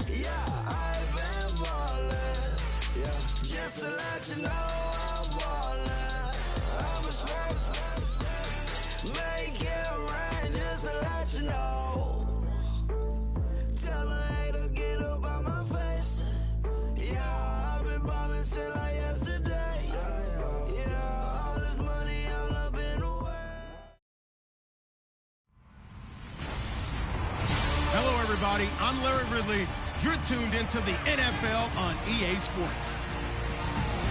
Yeah, I've been ballin'. Yeah, just to let you know I'm ballin'. I'm a straight. Make it rain just to let you know. Tell a hater get up on my face. Yeah, I've been ballin' since like yesterday. Yeah, all this money all up in the way. Hello, everybody. I'm Larry Ridley. You're tuned into the NFL on EA Sports.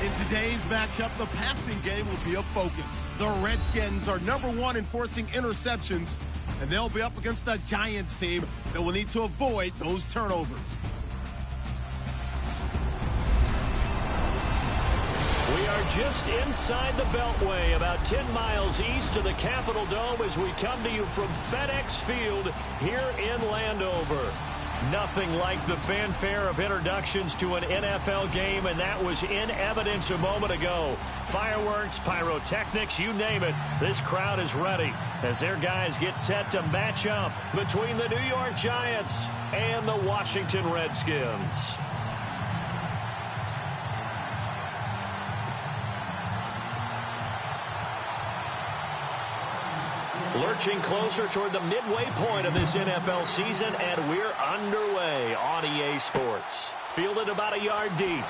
In today's matchup, the passing game will be a focus. The Redskins are #1 in forcing interceptions, and they'll be up against the Giants team that will need to avoid those turnovers. We are just inside the Beltway, about 10 miles east of the Capitol Dome as we come to you from FedEx Field here in Landover. Nothing like the fanfare of introductions to an NFL game, and that was in evidence a moment ago. Fireworks, pyrotechnics, you name it. This crowd is ready as their guys get set to match up between the New York Giants and the Washington Redskins. Lurching closer toward the midway point of this NFL season, and we're underway on EA Sports. Fielded about a yard deep.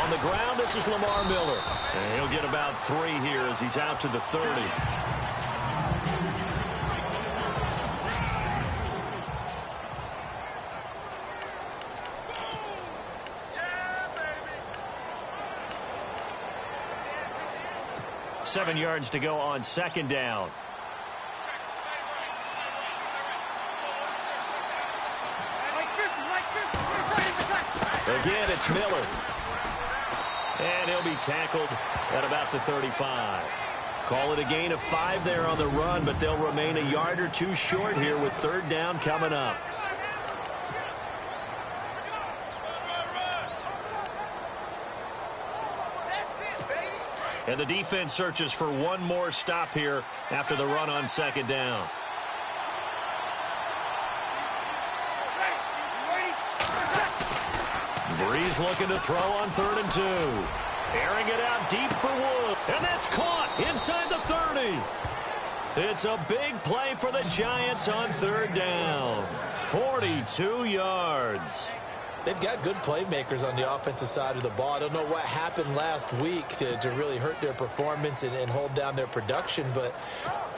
The ground, this is Lamar Miller. And he'll get about 3 here as he's out to the 30. Seven yards to go on second down. Again, it's Miller. And he'll be tackled at about the 35. Call it a gain of 5 there on the run, but they'll remain a yard or 2 short here with third down coming up. And the defense searches for one more stop here after the run on second down. Breeze looking to throw on 3rd and 2. Airing it out deep for Wood. And that's caught inside the 30. It's a big play for the Giants on 3rd down. 42 yards. They've got good playmakers on the offensive side of the ball. I don't know what happened last week to really hurt their performance and hold down their production, but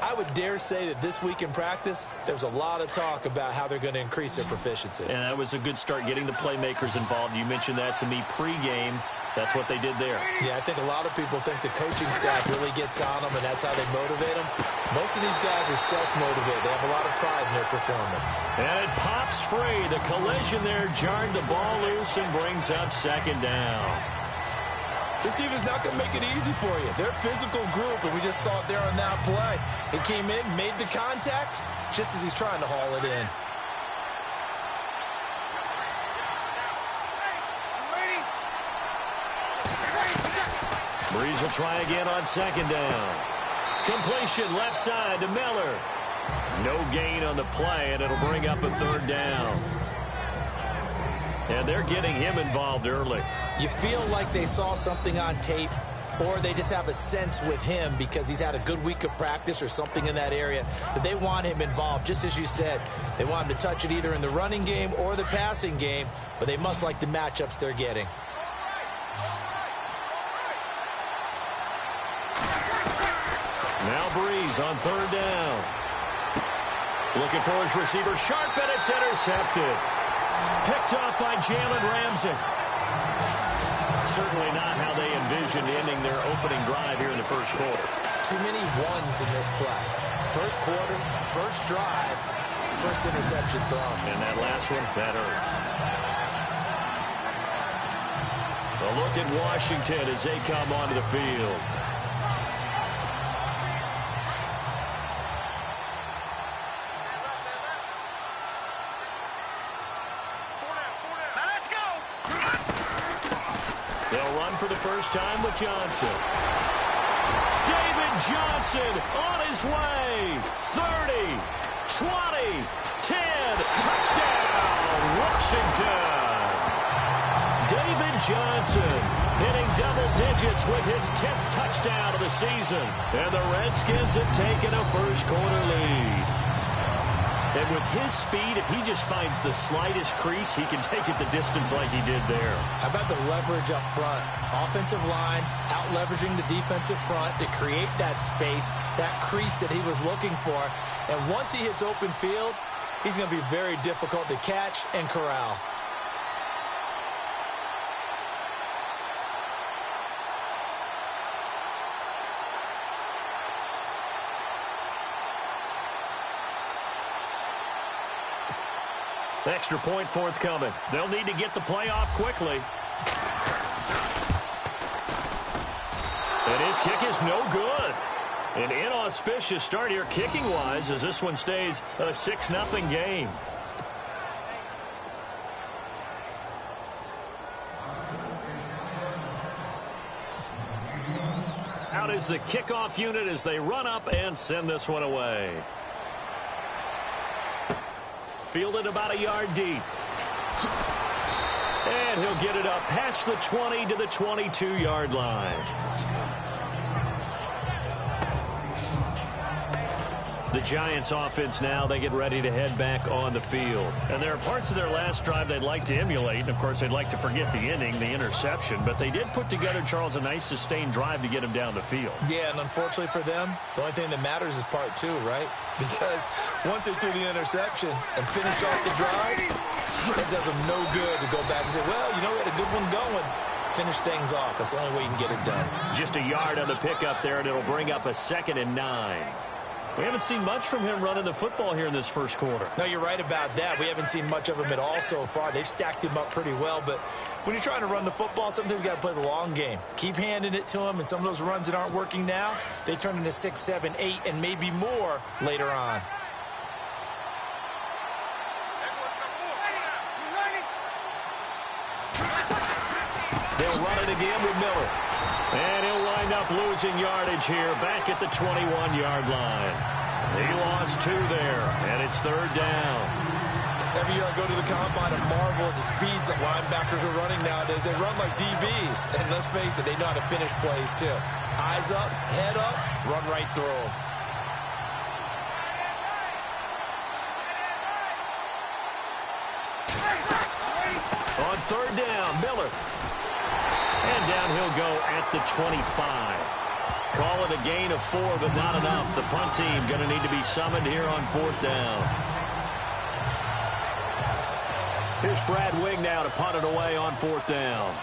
I would dare say that this week in practice, there's a lot of talk about how they're going to increase their proficiency. And that was a good start getting the playmakers involved. You mentioned that to me pregame. That's what they did there. Yeah, I think a lot of people think the coaching staff really gets on them, and that's how they motivate them. Most of these guys are self-motivated. They have a lot of pride in their performance. And it pops free. The collision there jarred the ball loose and brings up second down. This team is not going to make it easy for you. They're a physical group, and we just saw it there on that play. He came in, made the contact, just as he's trying to haul it in. Breeze will try again on second down. Completion left side to Miller. No gain on the play, and it'll bring up a third down. And they're getting him involved early. You feel like they saw something on tape, or they just have a sense with him because he's had a good week of practice or something in that area that they want him involved. Just as you said, they want him to touch it either in the running game or the passing game, but they must like the matchups they're getting. Now Breeze on third down. Looking for his receiver, sharp, and it's intercepted. Picked off by Jalen Ramsey. Certainly not how they envisioned ending their opening drive here in the first quarter. Too many ones in this play. First quarter, first drive, first interception thrown. And that last one, that hurts. A look at Washington as they come onto the field. They'll run for the first time with Johnson. David Johnson on his way. 30, 20, 10. Touchdown, Washington. David Johnson hitting double digits with his 10th touchdown of the season. And the Redskins have taken a first-quarter lead. And with his speed, if he just finds the slightest crease, he can take it the distance like he did there. How about the leverage up front? Offensive line out-leveraging the defensive front to create that space, that crease that he was looking for. And once he hits open field, he's going to be very difficult to catch and corral. Extra point forthcoming. They'll need to get the play off quickly. And his kick is no good. An inauspicious start here kicking-wise as this one stays a 6-0 game. Out is the kickoff unit as they run up and send this one away. Fielded about a yard deep. And he'll get it up past the 20 to the 22-yard line. The Giants offense now, they get ready to head back on the field. And there are parts of their last drive they'd like to emulate. And, of course, they'd like to forget the inning, the interception. But they did put together, Charles, a nice sustained drive to get him down the field. Yeah, and unfortunately for them, the only thing that matters is part two, right? Because once they threw the interception and finished off the drive, it does them no good to go back and say, well, you know, we had a good one going. Finish things off. That's the only way you can get it done. Just a yard on the pickup there, and it'll bring up a 2nd and 9. We haven't seen much from him running the football here in this first quarter. No, you're right about that. We haven't seen much of him at all so far. They've stacked him up pretty well, but when you're trying to run the football, sometimes you got to play the long game. Keep handing it to him, and some of those runs that aren't working now, they turn into 6, 7, 8, and maybe more later on. They'll run it again with Miller. And he'll wind up losing yardage here back at the 21-yard line. He lost 2 there, and it's 3rd down. Every year I go to the combine and marvel at the speeds that linebackers are running nowadays. They run like DBs. And let's face it, they know how to finish plays too. Eyes up, head up, run right through them. On 3rd down, Miller. And down he'll go at the 25. Call it a gain of 4, but not enough. The punt team going to need to be summoned here on 4th down. Here's Brad Wing now to punt it away on 4th down.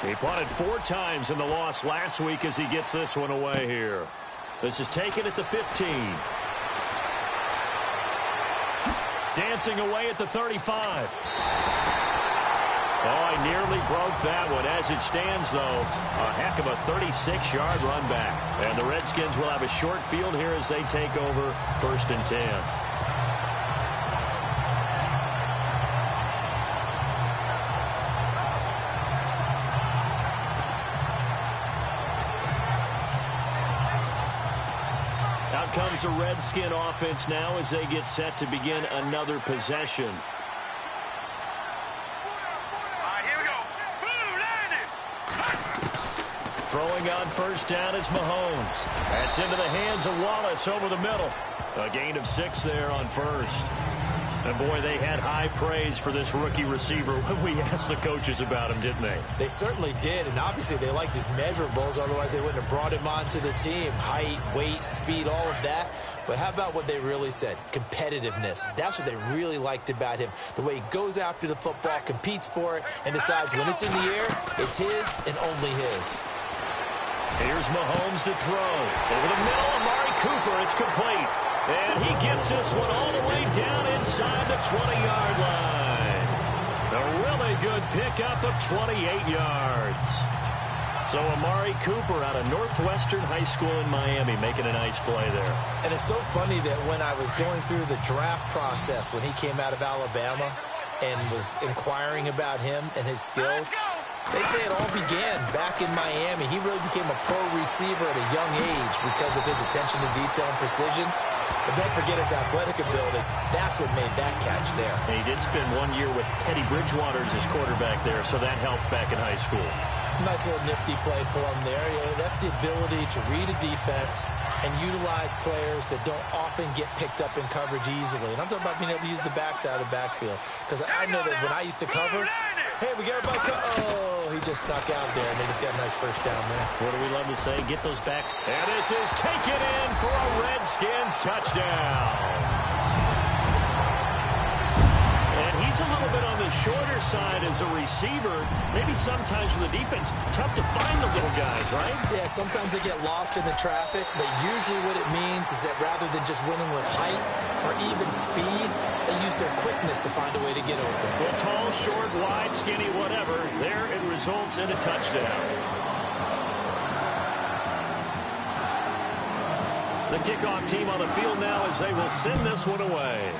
He punted 4 times in the loss last week as he gets this one away here. This is taken at the 15. Dancing away at the 35. Oh, he nearly broke that one. As it stands, though, a heck of a 36-yard run back. And the Redskins will have a short field here as they take over 1st and 10. Comes the Redskin offense now as they get set to begin another possession. Here we go. Throwing on 1st down is Mahomes. That's into the hands of Wallace over the middle. A gain of 6 there on 1st. And, boy, they had high praise for this rookie receiver when we asked the coaches about him, didn't they? They certainly did, and obviously they liked his measurables. Otherwise, they wouldn't have brought him onto the team. Height, weight, speed, all of that. But how about what they really said? Competitiveness. That's what they really liked about him. The way he goes after the football, competes for it, and decides when it's in the air, it's his and only his. Here's Mahomes to throw. Over the middle, Amari Cooper. It's complete. And he gets this one all the way down inside the 20-yard line. A really good pickup of 28 yards. So Amari Cooper out of Northwestern High School in Miami making a nice play there. And it's so funny that when I was going through the draft process when he came out of Alabama and was inquiring about him and his skills, they say it all began back in Miami. He really became a pro receiver at a young age because of his attention to detail and precision. But don't forget his athletic ability. That's what made that catch there. And he did spend 1 year with Teddy Bridgewater as his quarterback there, so that helped back in high school. Nice little nifty play for him there. Yeah, that's the ability to read a defense and utilize players that don't often get picked up in coverage easily. And I'm talking about being able to use the backside of the backfield. Because I know that when I used to cover, hey, we got everybody oh, he just snuck out there, and they just got a nice first down there. What do we love to say? Get those backs. And this is taken in for a Redskins touchdown. He's a little bit on the shorter side as a receiver. Maybe sometimes for the defense, tough to find the little guys, right? Yeah, sometimes they get lost in the traffic, but usually what it means is that rather than just winning with height or even speed, they use their quickness to find a way to get open. Well, tall, short, wide, skinny, whatever, there it results in a touchdown. The kickoff team on the field now as they will send this one away.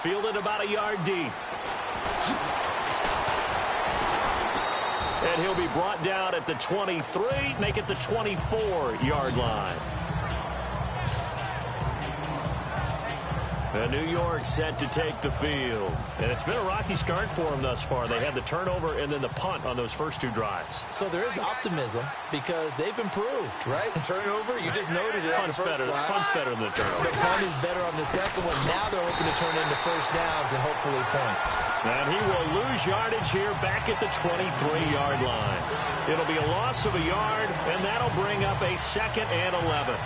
Fielded about a yard deep. And he'll be brought down at the 23, make it the 24-yard line. And New York set to take the field. And it's been a rocky start for them thus far. They had the turnover and then the punt on those first two drives. So there is optimism because they've improved, right? Turnover, you just noted it. Punt's better than the turnover. The punt is better on the second one. Now they're hoping to turn into first downs and hopefully points. And he will lose yardage here back at the 23-yard line. It'll be a loss of a yard, and that'll bring up a 2nd and 11.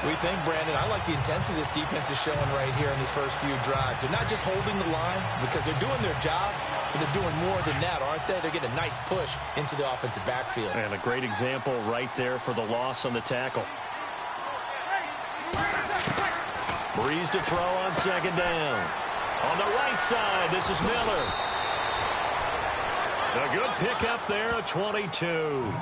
We think, Brandon, I like the intensity this defense is showing right here in these first few drives. They're not just holding the line because they're doing their job, but they're doing more than that, aren't they? They're getting a nice push into the offensive backfield. And a great example right there for the loss on the tackle. Breeze to throw on 2nd down. On the right side, this is Miller. A good pickup there, a 22.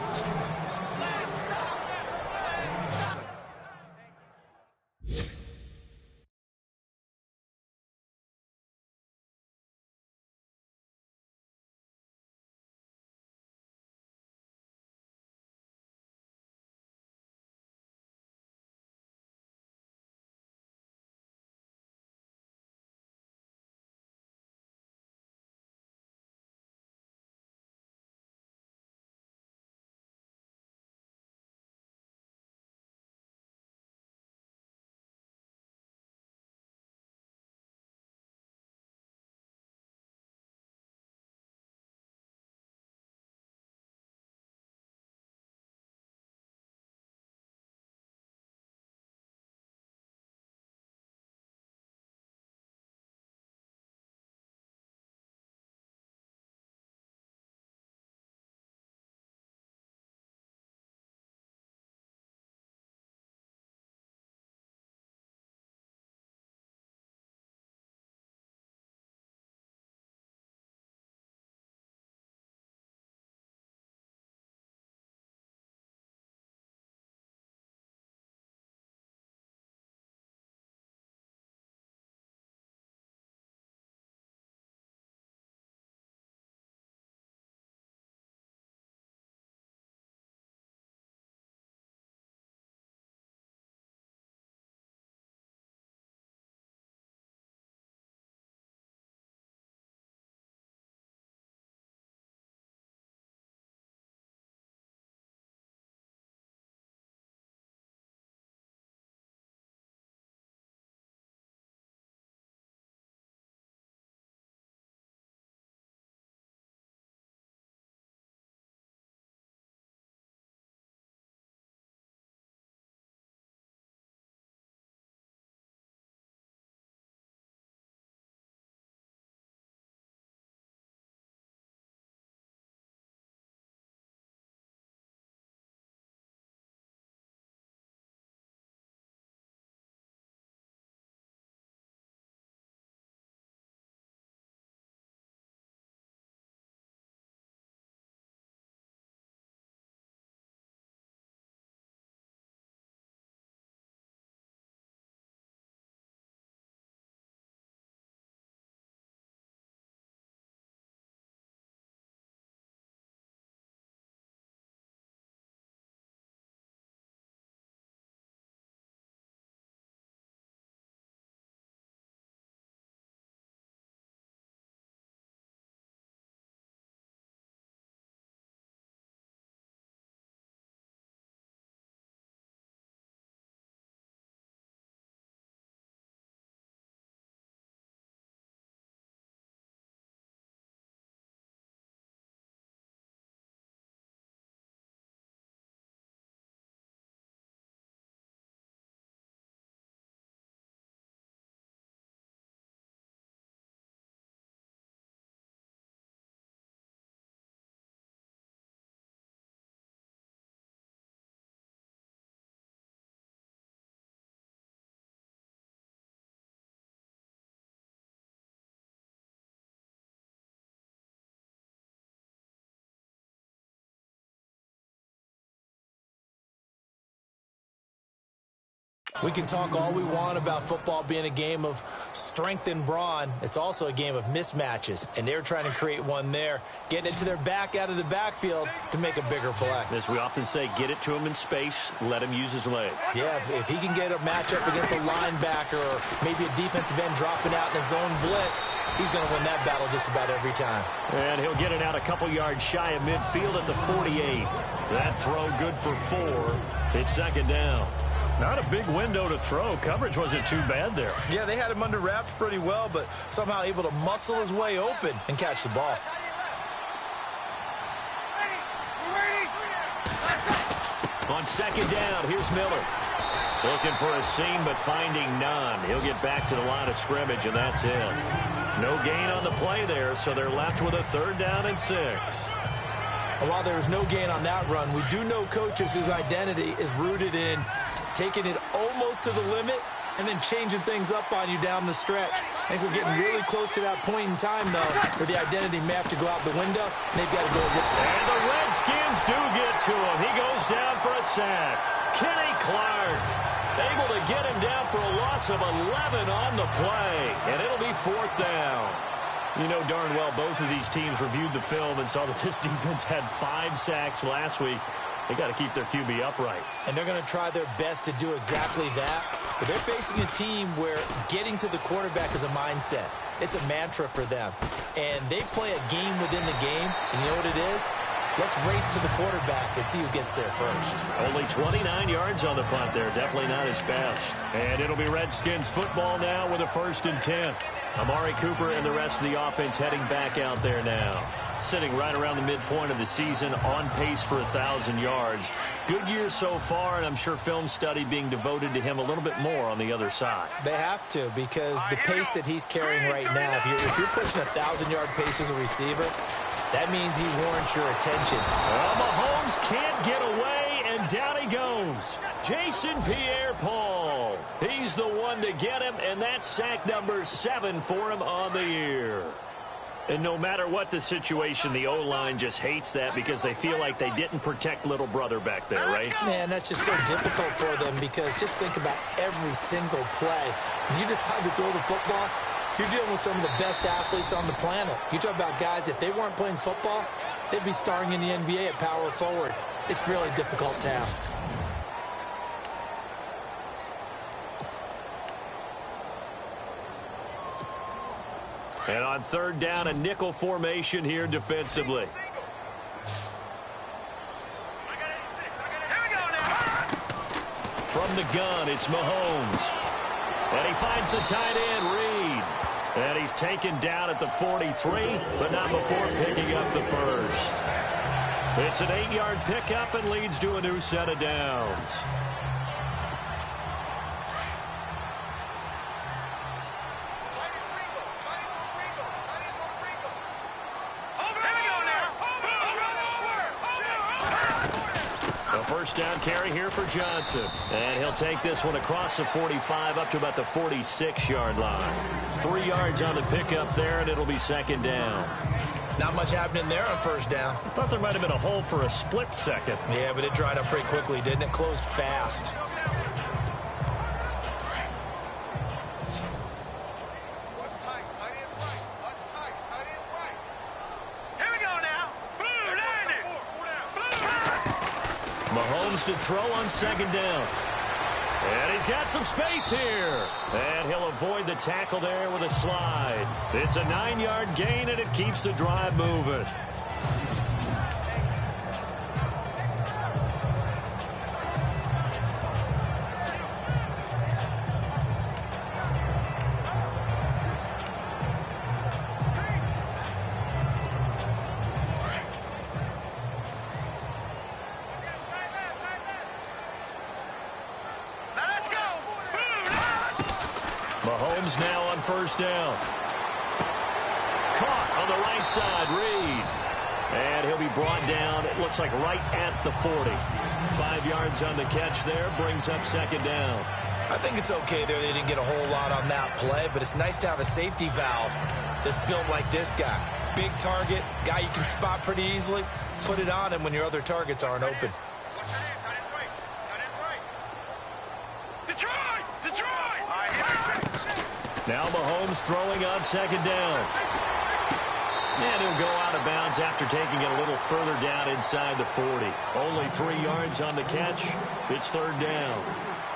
We can talk all we want about football being a game of strength and brawn. It's also a game of mismatches, and they're trying to create one there, getting it to their back out of the backfield to make a bigger play. As we often say, get it to him in space, let him use his leg. Yeah, if he can get a matchup against a linebacker or maybe a defensive end dropping out in a zone blitz, he's going to win that battle just about every time. And he'll get it out a couple yards shy of midfield at the 48. That throw good for 4. It's second down. Not a big window to throw. Coverage wasn't too bad there. Yeah, they had him under wraps pretty well, but somehow able to muscle his way open and catch the ball. On second down, here's Miller. Looking for a seam, but finding none. He'll get back to the line of scrimmage, and that's it. No gain on the play there, so they're left with a 3rd down and 6. While there was no gain on that run, we do know coaches whose identity is rooted in taking it almost to the limit and then changing things up on you down the stretch. I think we're getting really close to that point in time, though, where the identity may have to go out the window, and they've got to go. And the Redskins do get to him. He goes down for a sack. Kenny Clark able to get him down for a loss of 11 on the play, and it'll be 4th down. You know darn well both of these teams reviewed the film and saw that this defense had 5 sacks last week. They got to keep their QB upright. And they're going to try their best to do exactly that. But they're facing a team where getting to the quarterback is a mindset. It's a mantra for them. And they play a game within the game. And you know what it is? Let's race to the quarterback and see who gets there first. Only 29 yards on the punt there. Definitely not his best. And it'll be Redskins football now with a 1st and 10. Amari Cooper and the rest of the offense heading back out there now. Sitting right around the midpoint of the season, on pace for 1,000 yards. Good year so far, and I'm sure film study being devoted to him a little bit more on the other side. They have to, because the pace that he's carrying right now, if you're pushing 1,000-yard pace as a receiver, that means he warrants your attention. Well, Mahomes can't get away, and down he goes. Jason Pierre-Paul. He's the one to get him, and that's sack number 7 for him on the year. And no matter what the situation, the O-line just hates that because they feel like they didn't protect little brother back there, right? Man, that's just so difficult for them because just think about every single play. When you decide to throw the football, you're dealing with some of the best athletes on the planet. You talk about guys, if they weren't playing football, they'd be starring in the NBA at power forward. It's a really difficult task. And on 3rd down, a nickel formation here defensively. From the gun, it's Mahomes. And he finds the tight end, Reed. And he's taken down at the 43, but not before picking up the 1st. It's an 8-yard pickup and leads to a new set of downs. First down carry here for Johnson. And he'll take this one across the 45 up to about the 46-yard line. 3 yards on the pickup there, and it'll be 2nd down. Not much happening there on 1st down. I thought there might have been a hole for a split second. Yeah, but it dried up pretty quickly, didn't it? Closed fast. Mahomes to throw on 2nd down. And he's got some space here. And he'll avoid the tackle there with a slide. It's a 9-yard gain, and it keeps the drive moving. Mahomes now on 1st down. Caught on the right side, Reed. And he'll be brought down, it looks like right at the 40. 5 yards on the catch there, brings up 2nd down. I think it's okay there. They didn't get a whole lot on that play, but it's nice to have a safety valve that's built like this guy. Big target, guy you can spot pretty easily. Put it on him when your other targets aren't open. Detroit! Now Mahomes throwing on second down. And he'll go out of bounds after taking it a little further down inside the 40. Only 3 yards on the catch. It's third down.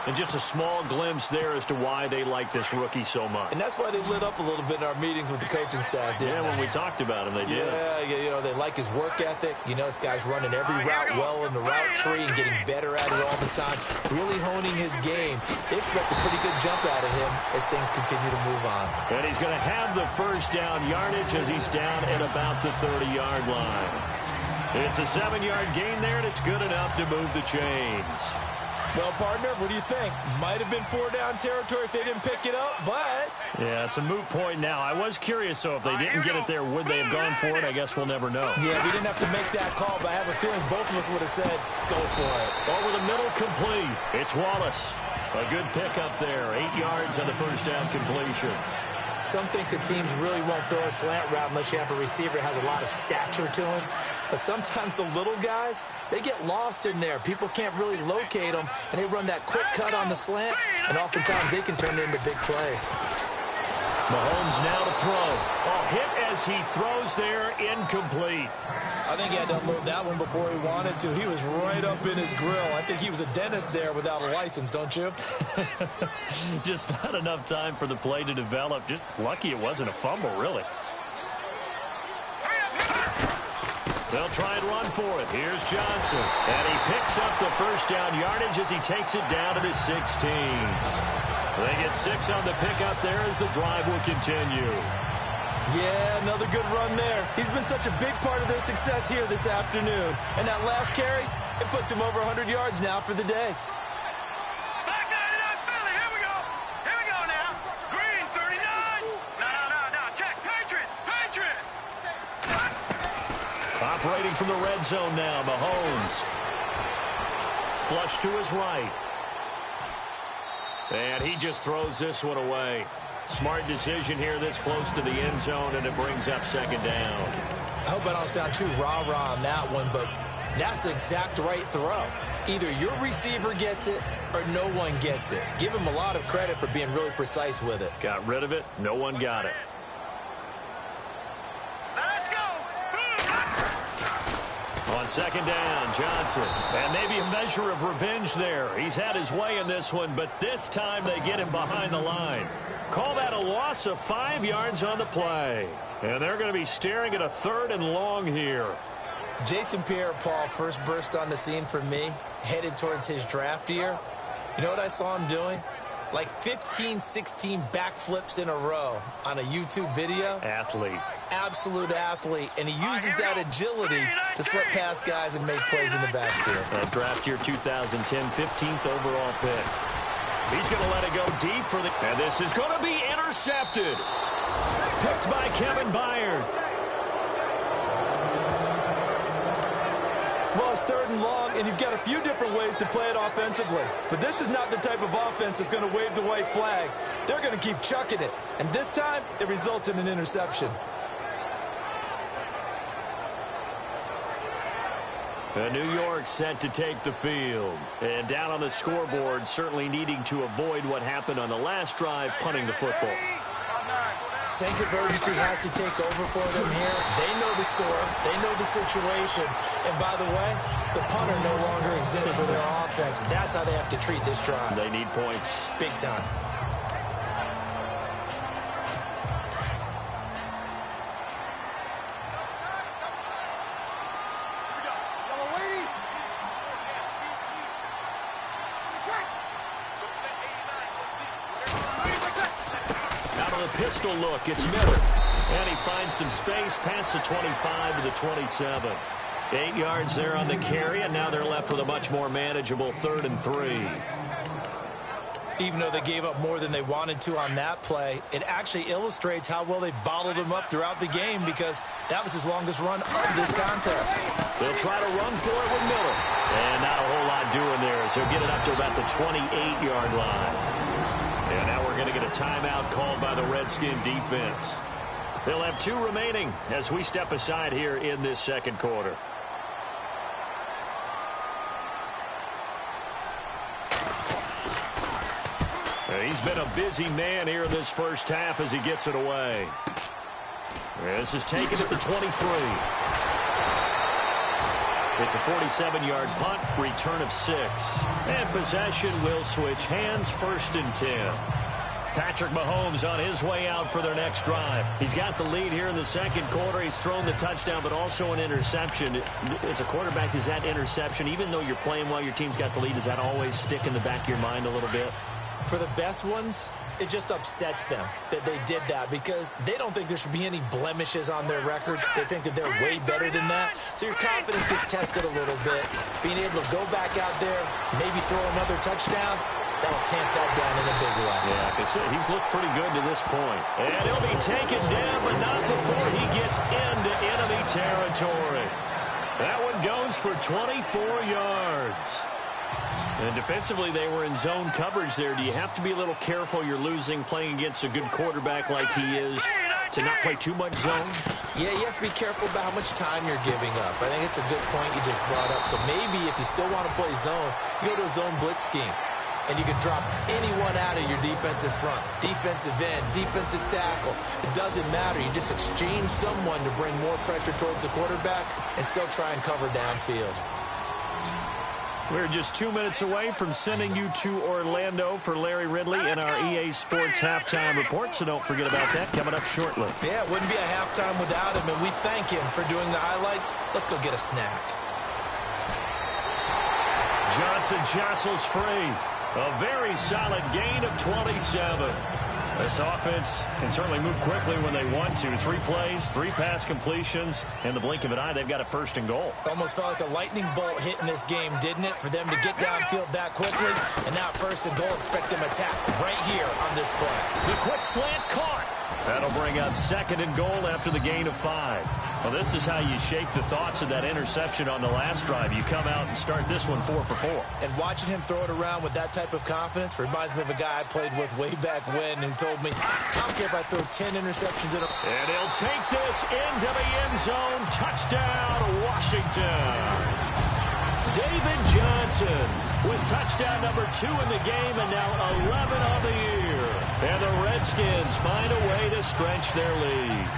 And just a small glimpse there as to why they like this rookie so much. And that's why they lit up a little bit in our meetings with the coaching staff, didn't Yeah, when we talked about him, they did. Yeah, you know, they like his work ethic. You know, this guy's running every route well in the route tree and getting better at it all the time, really honing his game. They expect a pretty good jump out of him as things continue to move on. And he's going to have the first down yardage as he's down at about the 30-yard line. It's a 7-yard gain there, and it's good enough to move the chains. Well, partner, what do you think? Might have been 4-down territory if they didn't pick it up, but... Yeah, it's a moot point now. I was curious, so if they didn't get it there, would they have gone for it? I guess we'll never know. Yeah, we didn't have to make that call, but I have a feeling both of us would have said, go for it. Over the middle, complete. It's Wallace. A good pickup there. 8 yards on the first down completion. Some think the teams really won't throw a slant route unless you have a receiver that has a lot of stature to him. But sometimes the little guys, they get lost in there. People can't really locate them, and they run that quick cut on the slant, and oftentimes they can turn it into big plays. Mahomes now to throw. Oh, hit as he throws there, incomplete. I think he had to unload that one before he wanted to. He was right up in his grill. I think he was a dentist there without a license, don't you? Just not enough time for the play to develop. Just lucky it wasn't a fumble, really. They'll try and run for it. Here's Johnson. And he picks up the first down yardage as he takes it down to the 16. They get 6 on the pickup there as the drive will continue. Yeah, another good run there. He's been such a big part of their success here this afternoon. And that last carry, it puts him over 100 yards now for the day. Back 99 Philly, here we go. Here we go now. Green 39. No. Check. Patriot. Operating from the red zone now, Mahomes. Flush to his right. And he just throws this one away. Smart decision here this close to the end zone, and it brings up second down. I hope I don't sound too rah-rah on that one, but that's the exact right throw. Either your receiver gets it or no one gets it. Give him a lot of credit for being really precise with it. Got rid of it. No one got it. Let's go. On second down, Johnson. And maybe a measure of revenge there. He's had his way in this one, but this time they get him behind the line. Call that a loss of 5 yards on the play. And they're going to be staring at a 3rd and long here. Jason Pierre-Paul first burst on the scene for me, headed towards his draft year. You know what I saw him doing? Like 15, 16 backflips in a row on a YouTube video. Athlete. Absolute athlete. And he uses that agility to slip past guys and make plays in the backfield. That draft year 2010, 15th overall pick. He's going to let it go deep for the... And this is going to be intercepted. Picked by Kevin Byard. Well, it's 3rd and long, and you've got a few different ways to play it offensively. But this is not the type of offense that's going to wave the white flag. They're going to keep chucking it. And this time, it results in an interception. New York set to take the field. And down on the scoreboard, certainly needing to avoid what happened on the last drive, punting the football. Sense of urgency has to take over for them here. They know the score. They know the situation. And by the way, the punter no longer exists for their offense. That's how they have to treat this drive. They need points. Big time. Pistol look, it's Miller. And he finds some space past the 25 to the 27. 8 yards there on the carry, and now they're left with a much more manageable 3rd and 3. Even though they gave up more than they wanted to on that play, it actually illustrates how well they bottled him up throughout the game because that was his longest run of this contest. They'll try to run for it with Miller. And not a whole lot doing there, so he'll get it up to about the 28-yard line. And now we're going to get a timeout called by the Redskin defense. They'll have 2 remaining as we step aside here in this second quarter. He's been a busy man here in this first half as he gets it away. This is taken at the 23. It's a 47-yard punt, return of 6. And possession will switch hands, 1st and 10. Patrick Mahomes on his way out for their next drive. He's got the lead here in the second quarter. He's thrown the touchdown, but also an interception. As a quarterback, is that interception, even though you're playing while your team's got the lead, does that always stick in the back of your mind a little bit? For the best ones, it just upsets them that they did that because they don't think there should be any blemishes on their records. They think that they're way better than that. So your confidence gets tested a little bit. Being able to go back out there, maybe throw another touchdown, that'll tamp that down in a big way. Yeah, he's looked pretty good to this point. And he'll be taken down, but not before he gets into enemy territory. That one goes for 24 yards. And defensively, they were in zone coverage there. Do you have to be a little careful you're losing playing against a good quarterback like he is to not play too much zone? Yeah, you have to be careful about how much time you're giving up. I think it's a good point you just brought up. So maybe if you still want to play zone, you go to a zone blitz scheme. And you can drop anyone out of your defensive front, defensive end, defensive tackle. It doesn't matter. You just exchange someone to bring more pressure towards the quarterback and still try and cover downfield. We're just 2 minutes away from sending you to Orlando for Larry Ridley and our EA Sports Halftime Report, so don't forget about that coming up shortly. Yeah, it wouldn't be a halftime without him, and we thank him for doing the highlights. Let's go get a snack. Johnson jostles free. A very solid gain of 27. This offense can certainly move quickly when they want to. 3 plays, 3 pass completions. In the blink of an eye, they've got a 1st and goal. Almost felt like a lightning bolt hit in this game, didn't it? For them to get downfield that quickly. And now 1st and goal, expect them to attack right here on this play. The quick slant caught. That'll bring up 2nd and goal after the gain of 5. Well, this is how you shake the thoughts of that interception on the last drive. You come out and start this one 4 for 4. And watching him throw it around with that type of confidence reminds me of a guy I played with way back when who told me, I don't care if I throw 10 interceptions in a... And he'll take this into the end zone. Touchdown, Washington. David Johnson with touchdown number 2 in the game and now 11 on the year. And the Redskins find a way to stretch their lead.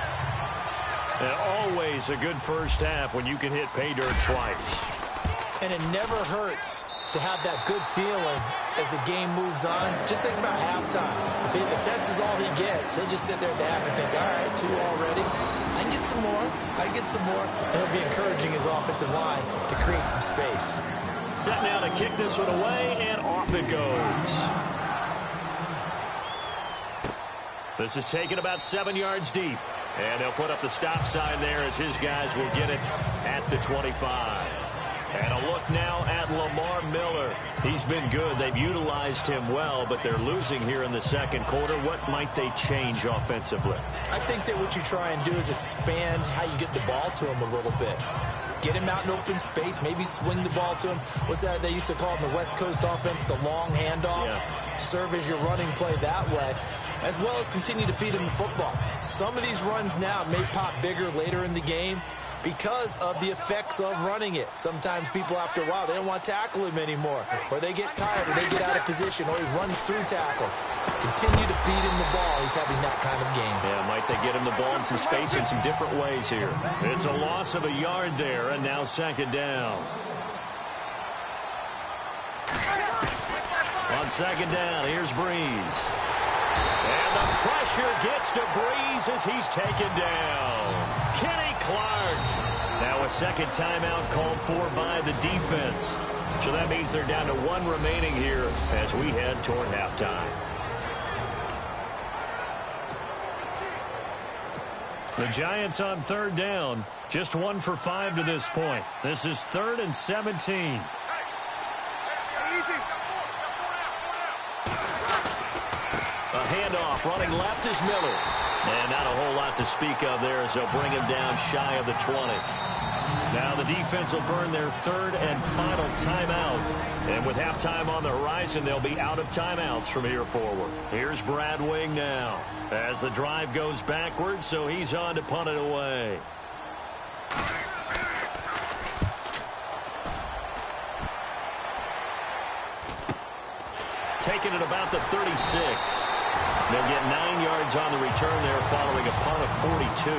And always a good first half when you can hit pay dirt twice. And it never hurts to have that good feeling as the game moves on. Just think about halftime. If that's all he gets, he'll just sit there at the half and think, all right, 2 already. I can get some more. I can get some more. And he'll be encouraging his offensive line to create some space. Set now to kick this one away, and off it goes. This is taken about 7 yards deep. And they'll put up the stop sign there as his guys will get it at the 25. And a look now at Lamar Miller. He's been good. They've utilized him well, but they're losing here in the second quarter. What might they change offensively? I think that what you try and do is expand how you get the ball to him a little bit. Get him out in open space, maybe swing the ball to him. What's that they used to call in the West Coast offense, the long handoff? Yeah. Serve as your running play that way, as well as continue to feed him the football. Some of these runs now may pop bigger later in the game because of the effects of running it. Sometimes people, after a while, they don't want to tackle him anymore, or they get tired, or they get out of position, or he runs through tackles. Continue to feed him the ball. He's having that kind of game. Yeah, might they get him the ball in some space in some different ways here. It's a loss of a yard there, and now 2nd down. On 2nd down, here's Breeze. And the pressure gets to Breeze as he's taken down. Kenny Clark. Now a 2nd timeout called for by the defense. So that means they're down to 1 remaining here as we head toward halftime. The Giants on 3rd down. Just 1 for 5 to this point. This is 3rd and 17. A handoff running left is Miller. And not a whole lot to speak of there as they'll bring him down shy of the 20. Now the defense will burn their 3rd and final timeout. And with halftime on the horizon, they'll be out of timeouts from here forward. Here's Brad Wing now as the drive goes backwards, so he's on to punt it away. taken at about the 36. They'll get 9 yards on the return there following a punt of 42.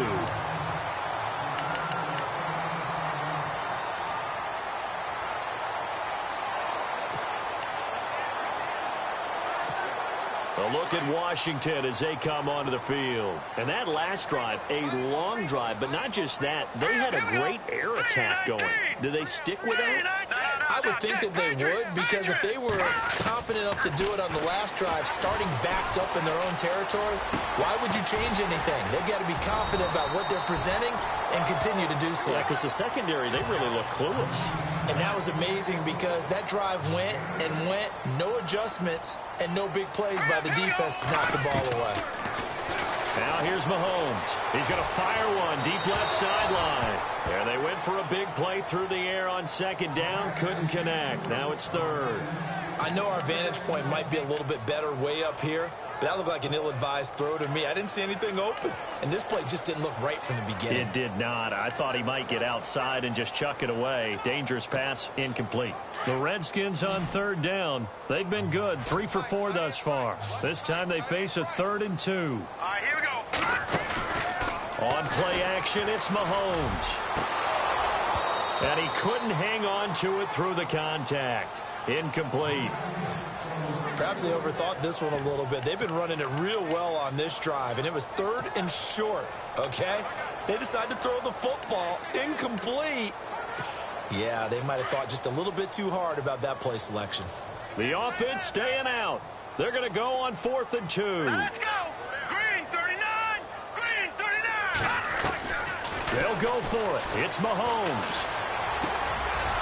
A look at Washington as they come onto the field. And that last drive, a long drive, but not just that. They had a great air attack going. Do they stick with that? I would think that they would, because if they were confident enough to do it on the last drive, starting backed up in their own territory, why would you change anything? They've got to be confident about what they're presenting and continue to do so. Yeah, because the secondary, they really look clueless. And that was amazing because that drive went and went, no adjustments, and no big plays by the defense to knock the ball away. Now here's Mahomes. He's going to fire one deep left sideline. There they went for a big play through the air on second down. Couldn't connect. Now it's third. I know our vantage point might be a little bit better way up here, but that looked like an ill-advised throw to me. I didn't see anything open, and this play just didn't look right from the beginning. It did not. I thought he might get outside and just chuck it away. Dangerous pass, incomplete. The Redskins on third down. They've been good, 3 for 4 thus far. This time they face a 3rd and 2. All right, here we go. On play action, it's Mahomes. And he couldn't hang on to it through the contact. Incomplete. Perhaps they overthought this one a little bit. They've been running it real well on this drive, and it was 3rd and short, okay? They decided to throw the football. Incomplete. Yeah, they might have thought just a little bit too hard about that play selection. The offense staying out. They're going to go on 4th and 2. Let's go. Green 39. Green 39. They'll go for it. It's Mahomes.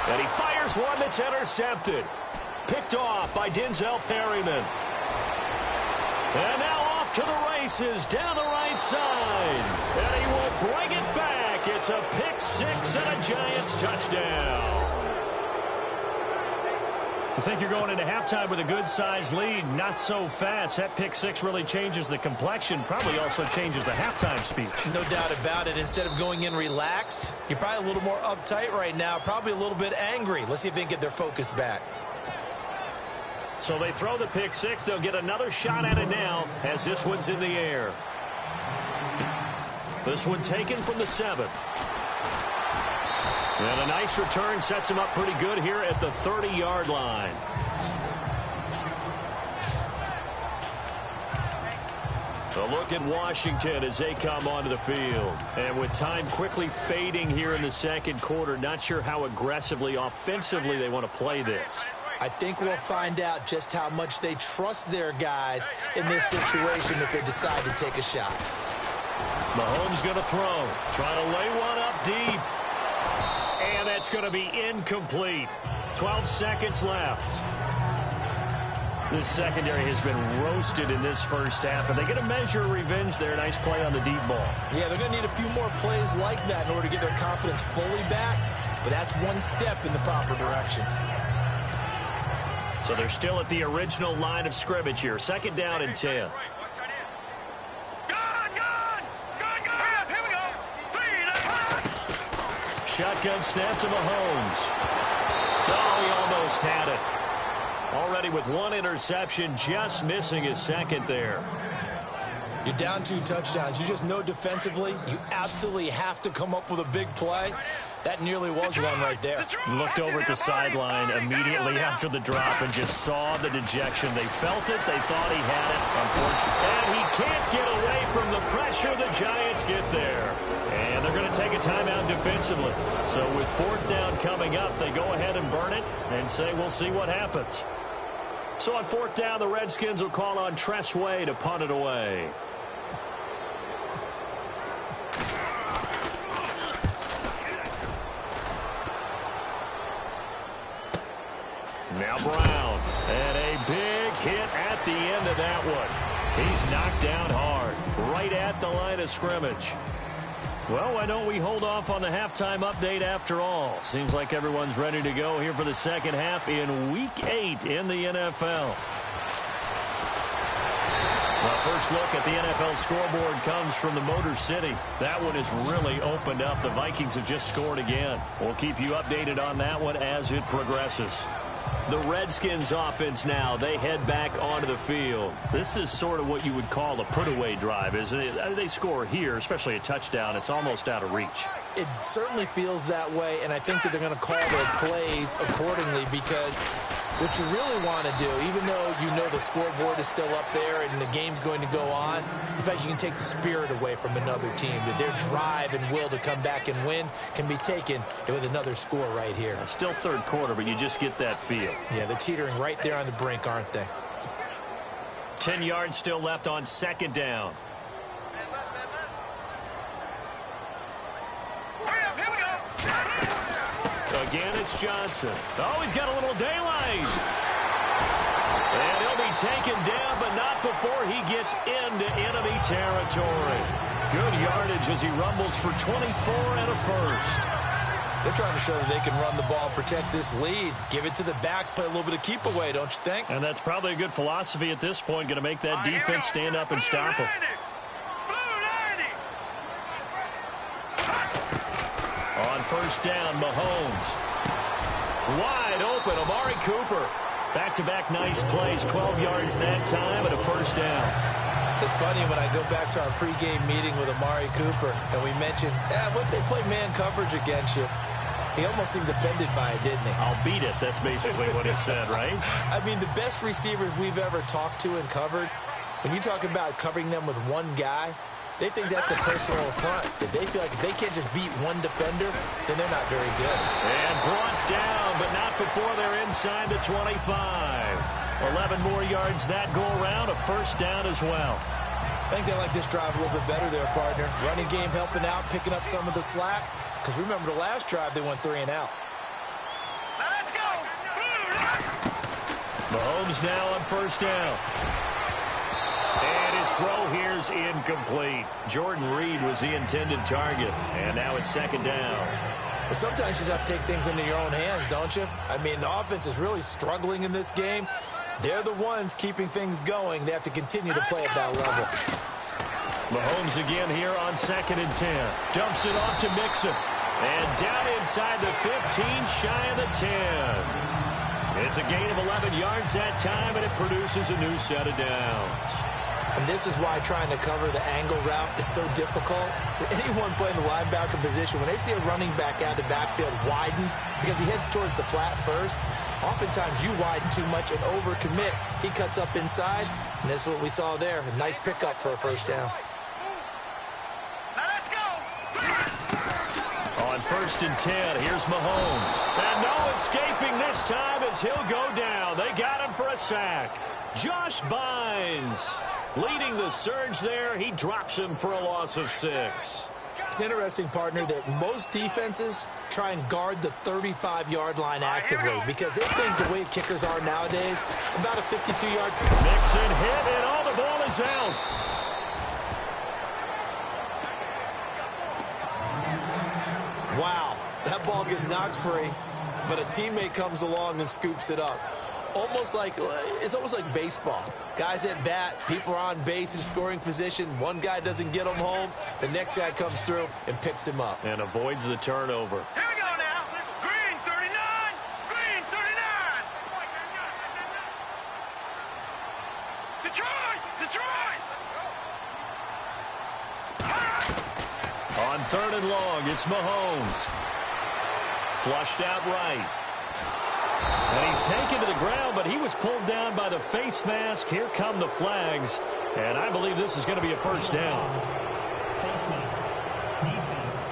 And he fires one that's intercepted. Picked off by Denzel Perryman. And now off to the races down the right side. And he will bring it back. It's a pick 6 and a Giants touchdown. You think you're going into halftime with a good-sized lead. Not so fast. That pick 6 really changes the complexion. Probably also changes the halftime speech. No doubt about it. Instead of going in relaxed, you're probably a little more uptight right now. Probably a little bit angry. Let's see if they can get their focus back. So they throw the pick 6. They'll get another shot at it now as this one's in the air. This one taken from the 7. And a nice return sets him up pretty good here at the 30-yard line. A look at Washington as they come onto the field. And with time quickly fading here in the second quarter, not sure how aggressively, offensively they want to play this. I think we'll find out just how much they trust their guys in this situation if they decide to take a shot. Mahomes going to throw. Trying to lay one up deep. And that's going to be incomplete. 12 seconds left. This secondary has been roasted in this first half, and they get a measure of revenge there. Nice play on the deep ball. Yeah, they're going to need a few more plays like that in order to get their confidence fully back, but that's one step in the proper direction. So they're still at the original line of scrimmage here. 2nd down and 10. Shotgun snap to Mahomes. Oh, he almost had it. Already with 1 interception, just missing his 2nd there. You're down 2 touchdowns. You just know defensively you absolutely have to come up with a big play. That nearly was one right there. Looked over at the sideline immediately after the drop and just saw the dejection. They felt it. They thought he had it. Unfortunately. And he can't get away from the pressure. The Giants get there. And they're going to take a timeout defensively. So with 4th down coming up, they go ahead and burn it and say we'll see what happens. So on 4th down, the Redskins will call on Tress Way to punt it away. Now Brown. And a big hit at the end of that one. He's knocked down hard. Right at the line of scrimmage. Well, why don't we hold off on the halftime update after all? Seems like everyone's ready to go here for the second half in Week 8 in the NFL. Well, first look at the NFL scoreboard comes from the Motor City. That one has really opened up. The Vikings have just scored again. We'll keep you updated on that one as it progresses. The Redskins offense now, they head back onto the field. This is sort of what you would call a put-away drive, isn't it? They score here, especially a touchdown. It's almost out of reach. It certainly feels that way, and I think that they're going to call their plays accordingly because what you really want to do, even though you know the scoreboard is still up there and the game's going to go on, in fact, you can take the spirit away from another team, that their drive and will to come back and win can be taken with another score right here. Still third quarter, but you just get that feel. Yeah, they're teetering right there on the brink, aren't they? 10 yards still left on second down. Again, it's Johnson. Oh, he's got a little daylight. And he'll be taken down, but not before he gets into enemy territory. Good yardage as he rumbles for 24 and a first. They're trying to show that they can run the ball, protect this lead, give it to the backs, play a little bit of keep away, don't you think? And that's probably a good philosophy at this point, going to make that defense stand up and stop him. On first down, Mahomes. Wide open, Amari Cooper. Back-to-back nice plays, 12 yards that time and a first down. It's funny when I go back to our pregame meeting with Amari Cooper and we mentioned, what if they play man coverage against you? He almost seemed offended by it, didn't he? I'll beat it. That's basically what he said, right? I mean, the best receivers we've ever talked to and covered, when you talk about covering them with one guy, they think that's a personal affront. That they feel like if they can't just beat one defender, then they're not very good. And brought down, but not before they're inside the 25. 11 more yards that go around, a first down as well. I think they like this drive a little bit better there, partner. Running game helping out, picking up some of the slack. Because remember, the last drive, they went 3 and out. Let's go! Mahomes now on first down. And his throw here's incomplete. Jordan Reed was the intended target. And now it's second down. But sometimes you just have to take things into your own hands, don't you? I mean, the offense is really struggling in this game. They're the ones keeping things going. They have to continue to play at that level. Mahomes again here on 2nd and 10. Dumps it off to Mixon. And down inside the 15, shy of the 10. It's a gain of 11 yards that time, and it produces a new set of downs. And this is why trying to cover the angle route is so difficult. Anyone playing the linebacker position, when they see a running back out of the backfield widen, because he heads towards the flat first, oftentimes you widen too much and overcommit. He cuts up inside, and that's what we saw there. A nice pickup for a first down. Now let's go! On 1st and 10, here's Mahomes. And no escaping this time as he'll go down. They got him for a sack. Josh Bynes leading the surge there. He drops him for a loss of 6. It's interesting, partner, that most defenses try and guard the 35-yard line actively because they think the way kickers are nowadays, about a 52-yard field. Mixon hit, and all the ball is out. Wow, that ball gets knocked free, but a teammate comes along and scoops it up. It's almost like baseball. Guys at bat, people are on base in scoring position. One guy doesn't get him home. The next guy comes through and picks him up. And avoids the turnover. Here we go now. Green 39. Green 39. Detroit. Detroit. On 3rd and long, it's Mahomes. Flushed out right. And he's taken to the ground, but he was pulled down by the face mask. Here come the flags. And I believe this is going to be a first down. Face mask. Defense.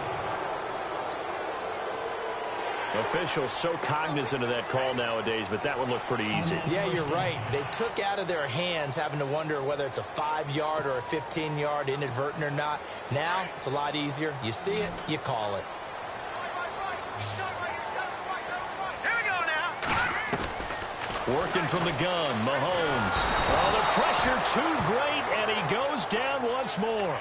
Officials so cognizant of that call nowadays, but that would look pretty easy. Yeah, you're right. They took out of their hands having to wonder whether it's a 5-yard or a 15-yard, inadvertent or not. Now, it's a lot easier. You see it, you call it. Working from the gun, Mahomes. Oh, the pressure too great, and he goes down once more.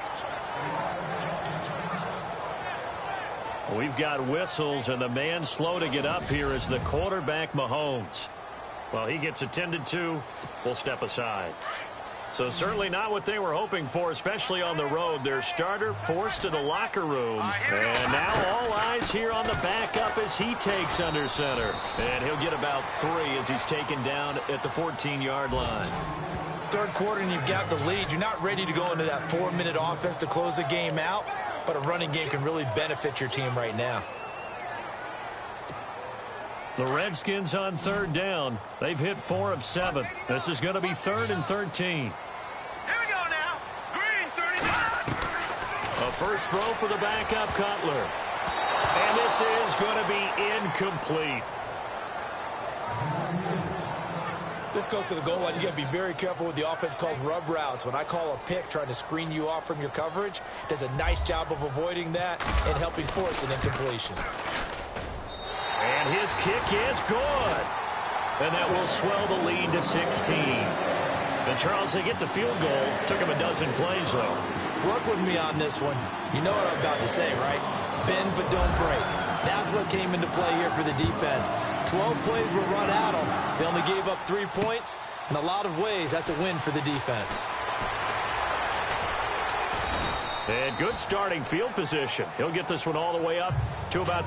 We've got whistles, and the man slow to get up here is the quarterback, Mahomes. Well, he gets attended to. We'll step aside. So certainly not what they were hoping for, especially on the road. Their starter forced to the locker room. And now all eyes here on the backup as he takes under center. And he'll get about 3 as he's taken down at the 14-yard line. Third quarter and you've got the lead. You're not ready to go into that 4-minute offense to close the game out, but a running game can really benefit your team right now. The Redskins on third down. They've hit 4 of 7. This is going to be 3rd and 13. Here we go now. Green 39. A first throw for the backup Cutler. And this is going to be incomplete. This goes to the goal line. You got to be very careful with the offense calls rub routes. When I call a pick trying to screen you off from your coverage, does a nice job of avoiding that and helping force an incompletion. And his kick is good. And that will swell the lead to 16. And Charles, they get the field goal. Took him a dozen plays, though. Work with me on this one. You know what I'm about to say, right? Bend but don't break. That's what came into play here for the defense. 12 plays were run at them. They only gave up 3 points. In a lot of ways, that's a win for the defense. And good starting field position. He'll get this one all the way up to about...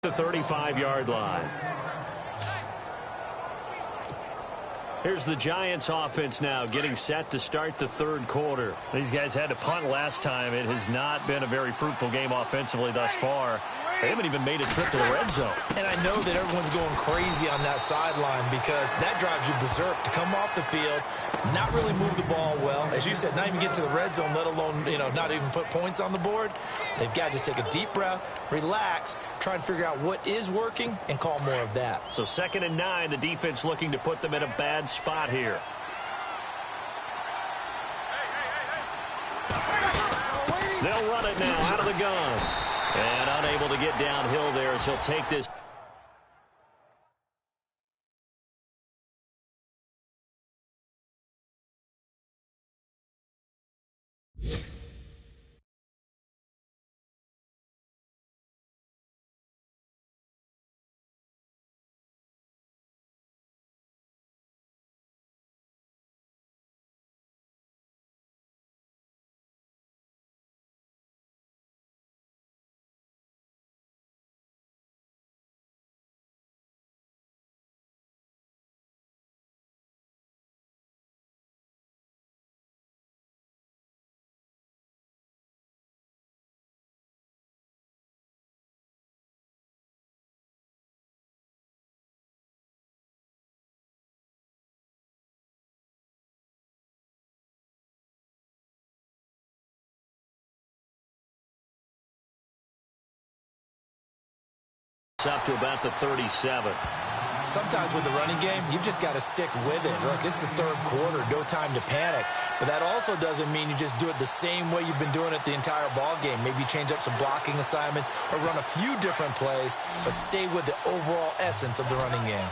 the 35-yard line. Here's the Giants offense now getting set to start the third quarter. These guys had to punt last time. It has not been a very fruitful game offensively thus far. They haven't even made a trip to the red zone. And I know that everyone's going crazy on that sideline because that drives you berserk to come off the field, not really move the ball well. As you said, not even get to the red zone, let alone, not even put points on the board. They've got to just take a deep breath, relax, try and figure out what is working, and call more of that. So 2nd and 9, the defense looking to put them in a bad spot here. They'll run it now out of the gun. And unable to get downhill there as he'll take this. Up to about the 37. Sometimes with the running game, you've just got to stick with it. Look, it's the third quarter, no time to panic. But that also doesn't mean you just do it the same way you've been doing it the entire ball game. Maybe change up some blocking assignments or run a few different plays, but stay with the overall essence of the running game.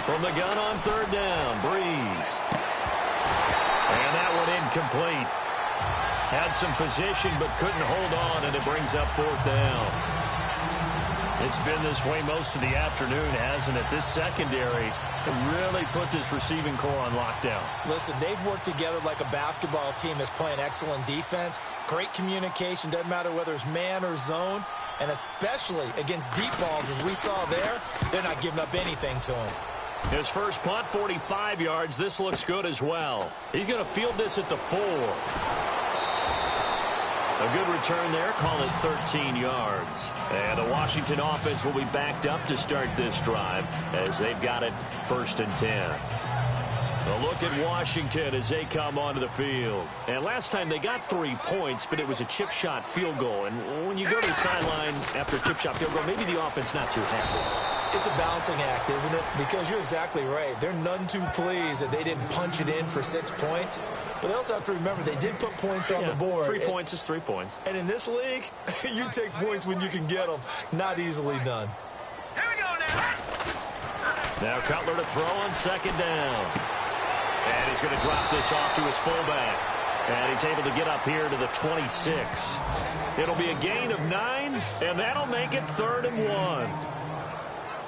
From the gun on third down, Breeze. And that one incomplete. Had some position but couldn't hold on, and it brings up 4th down. It's been this way most of the afternoon, hasn't it? This secondary really put this receiving core on lockdown. Listen, they've worked together like a basketball team that's playing excellent defense. Great communication, doesn't matter whether it's man or zone. And especially against deep balls, as we saw there, they're not giving up anything to them. His first punt, 45 yards. This looks good as well. He's going to field this at the 4. A good return there. Call it 13 yards. And the Washington offense will be backed up to start this drive as they've got it 1st and 10. A look at Washington as they come onto the field. And last time they got 3 points, but it was a chip shot field goal. And when you go to the sideline after a chip shot field goal, maybe the offense not too happy. It's a balancing act, isn't it? Because you're exactly right. They're none too pleased that they didn't punch it in for 6 points. But they also have to remember they did put points on the board. 3 points is 3 points. And in this league, you take points when you can get them. Not easily done. Here we go now. Now Cutler to throw on second down. And he's going to drop this off to his fullback. And he's able to get up here to the 26. It'll be a gain of 9, and that'll make it 3rd and 1.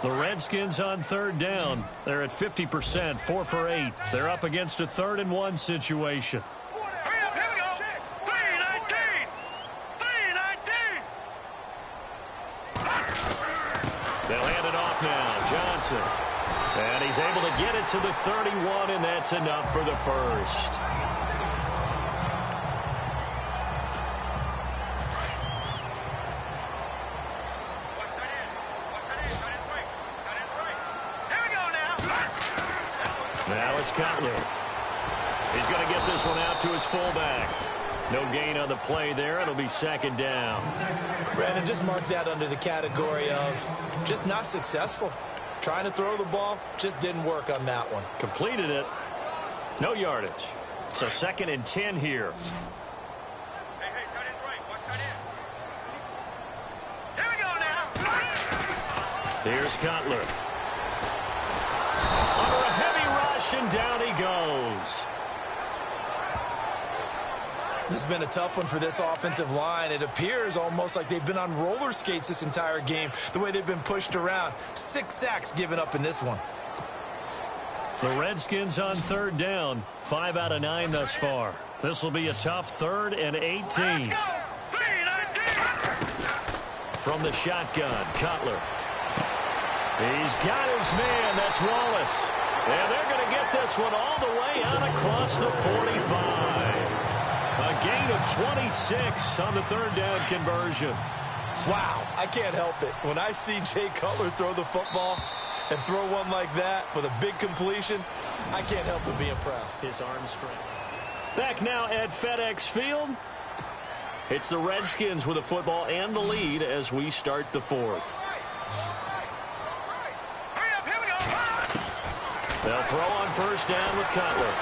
The Redskins on 3rd down. They're at 50%, 4 for 8. They're up against a 3rd and 1 situation. Hurry up, here we go. 3-19. 3-19. They'll hand it off now. Johnson. And he's able to get it to the 31, and that's enough for the first. Now it's Cutler. He's going to get this one out to his fullback. No gain on the play there. It'll be 2nd down. Brandon, just mark that under the category of just not successful. Trying to throw the ball, just didn't work on that one. Completed it. No yardage. So 2nd and 10 here. Hey, tight end's right. Watch tight end. Here we go now. Here's Cutler. Under a heavy rush, and down he goes. This has been a tough one for this offensive line. It appears almost like they've been on roller skates this entire game, the way they've been pushed around. 6 sacks given up in this one. The Redskins on 3rd down. 5 out of 9 thus far. This will be a tough 3rd and 18. Let's go. 3-19. From the shotgun, Cutler. He's got his man. That's Wallace. And they're going to get this one all the way out across the 45. A gain of 26 on the 3rd down conversion. Wow, I can't help it. When I see Jay Cutler throw the football and throw one like that with a big completion, I can't help but be impressed. His arm strength. Back now at FedEx Field. It's the Redskins with the football and the lead as we start the 4th. Hurry up, here we go. They'll throw on 1st down with Cutler.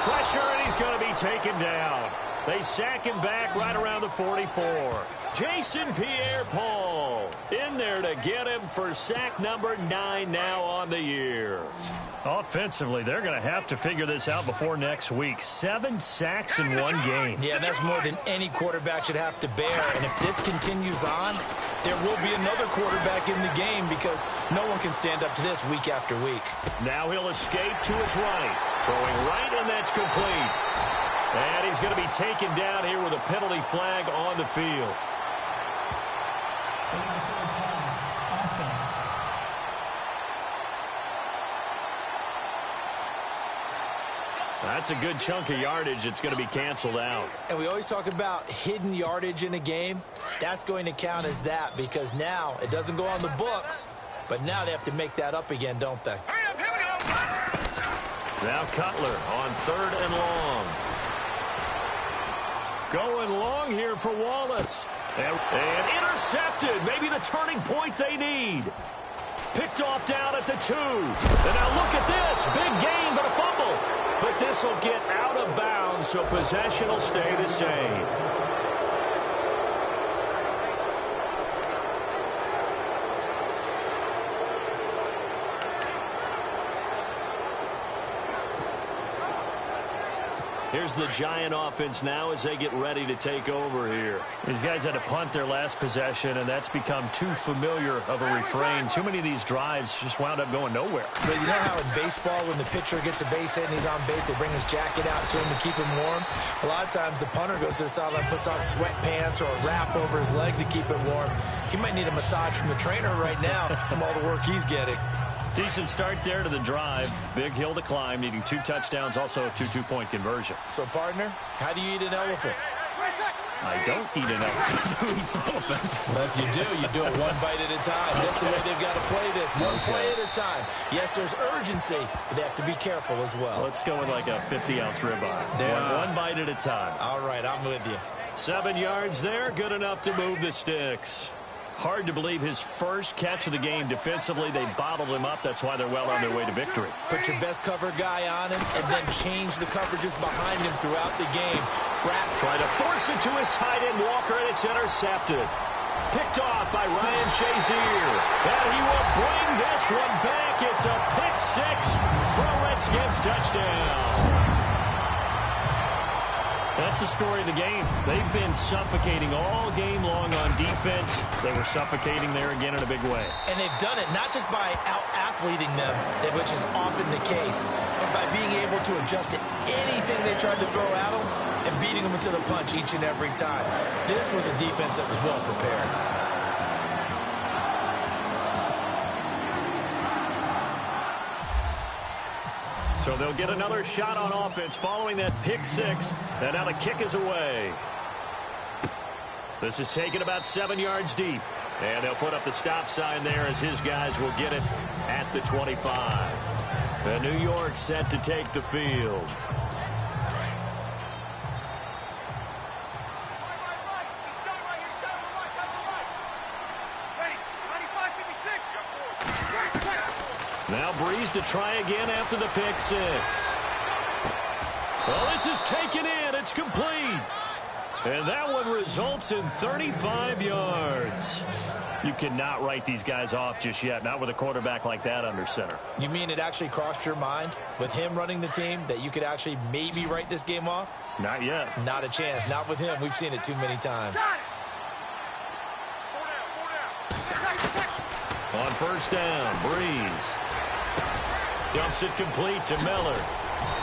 Pressure, and he's going to be taken down. They sack him back right around the 44. Jason Pierre-Paul in there to get him for sack number 9 now on the year. Offensively, they're going to have to figure this out before next week. 7 sacks in one game. Yeah, that's more than any quarterback should have to bear. And if this continues on, there will be another quarterback in the game because no one can stand up to this week after week. Now he'll escape to his right. Throwing right, and that's complete. And he's going to be taken down here with a penalty flag on the field. Offense. That's a good chunk of yardage. It's going to be canceled out. And we always talk about hidden yardage in a game. That's going to count as that because now it doesn't go on the books, but now they have to make that up again, don't they? Hurry up, here we go. Now Cutler on 3rd and long. Going long here for Wallace. And intercepted. Maybe the turning point they need. Picked off down at the 2. And now look at this. Big gain, but a fumble. But this will get out of bounds, so possession will stay the same. Here's the Giant offense now as they get ready to take over here. These guys had to punt their last possession, and that's become too familiar of a refrain. Too many of these drives just wound up going nowhere. But you know how in baseball, when the pitcher gets a base hit and he's on base, they bring his jacket out to him to keep him warm? A lot of times the punter goes to the sideline, puts on sweatpants or a wrap over his leg to keep it warm. He might need a massage from the trainer right now from all the work he's getting. Decent start there to the drive. Big hill to climb, needing 2 touchdowns, also a 2 two-point conversion. So, partner, how do you eat an elephant? I don't eat enough. Who eats elephant? But if you do it one bite at a time. That's the way they've got to play this. One play at a time. Yes, there's urgency, but they have to be careful as well. Let's go with like a 50-ounce ribeye. One bite at a time. All right, I'm with you. 7 yards there, good enough to move the sticks. Hard to believe his first catch of the game. Defensively, they bottled him up. That's why they're well on their way to victory. Put your best cover guy on him and then change the coverages behind him throughout the game. Bratt trying to force it to his tight end, Walker, and it's intercepted. Picked off by Ryan Shazier. And he will bring this one back. It's a pick six for a Redskins touchdown. That's the story of the game. They've been suffocating all game long on defense. They were suffocating there again in a big way. And they've done it not just by out-athleting them, which is often the case, but by being able to adjust to anything they tried to throw at them and beating them into the punch each and every time. This was a defense that was well prepared. So they'll get another shot on offense following that pick six. And now the kick is away. This is taken about 7 yards deep. And they'll put up the stop sign there as his guys will get it at the 25. And New York set to take the field. Now Breeze to try again after the pick six. Well, this is taken in. It's complete. And that one results in 35 yards. You cannot write these guys off just yet, not with a quarterback like that under center. You mean it actually crossed your mind with him running the team that you could actually maybe write this game off? Not yet. Not a chance. Not with him. We've seen it too many times. On first down, Breeze dumps it complete to Miller.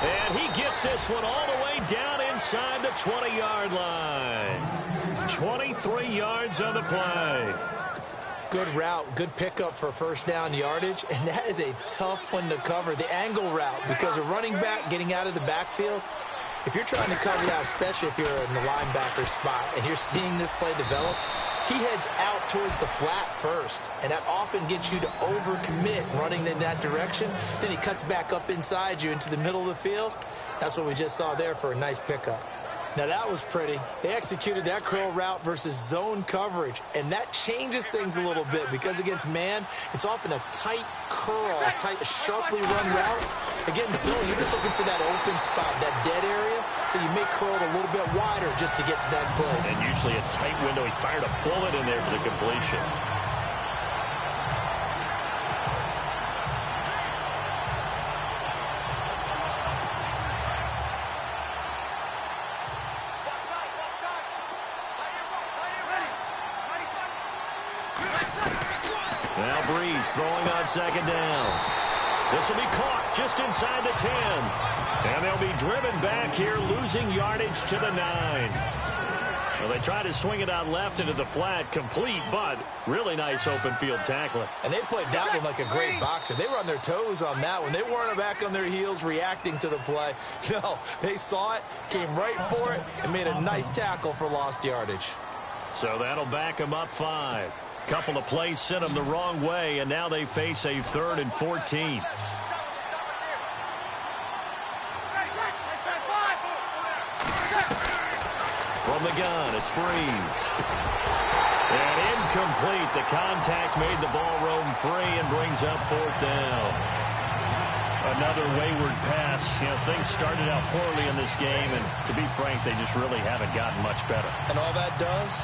And he gets this one all the way down inside the 20-yard line. 23 yards on the play. Good route, good pickup for first down yardage, and that is a tough one to cover. The angle route, because a running back getting out of the backfield, if you're trying to cover that, especially if you're in the linebacker spot and you're seeing this play develop, he heads out towards the flat first, and that often gets you to overcommit running in that direction. Then he cuts back up inside you into the middle of the field. That's what we just saw there for a nice pickup. Now, that was pretty. They executed that curl route versus zone coverage, and that changes things a little bit because against man, it's often a tight curl, a tight, sharply run route. Against zone, you're just looking for that open spot, that dead area, so you may curl it a little bit wider just to get to that place. And usually a tight window. He fired a bullet in there for the completion. Now Breeze throwing on second down. This will be caught just inside the 10. And they'll be driven back here, losing yardage to the 9. Well, they try to swing it out left into the flat, complete, but really nice open field tackling. And they played that one like a great boxer. They were on their toes on that one. They weren't back on their heels reacting to the play. No, they saw it, came right for it, and made a nice tackle for lost yardage. So that'll back them up 5. Couple of plays sent them the wrong way, and now they face a 3rd and 14. From the gun, it's Breeze. And incomplete. The contact made the ball roam free and brings up 4th down. Another wayward pass. You know, things started out poorly in this game, and to be frank, they just really haven't gotten much better. And all that does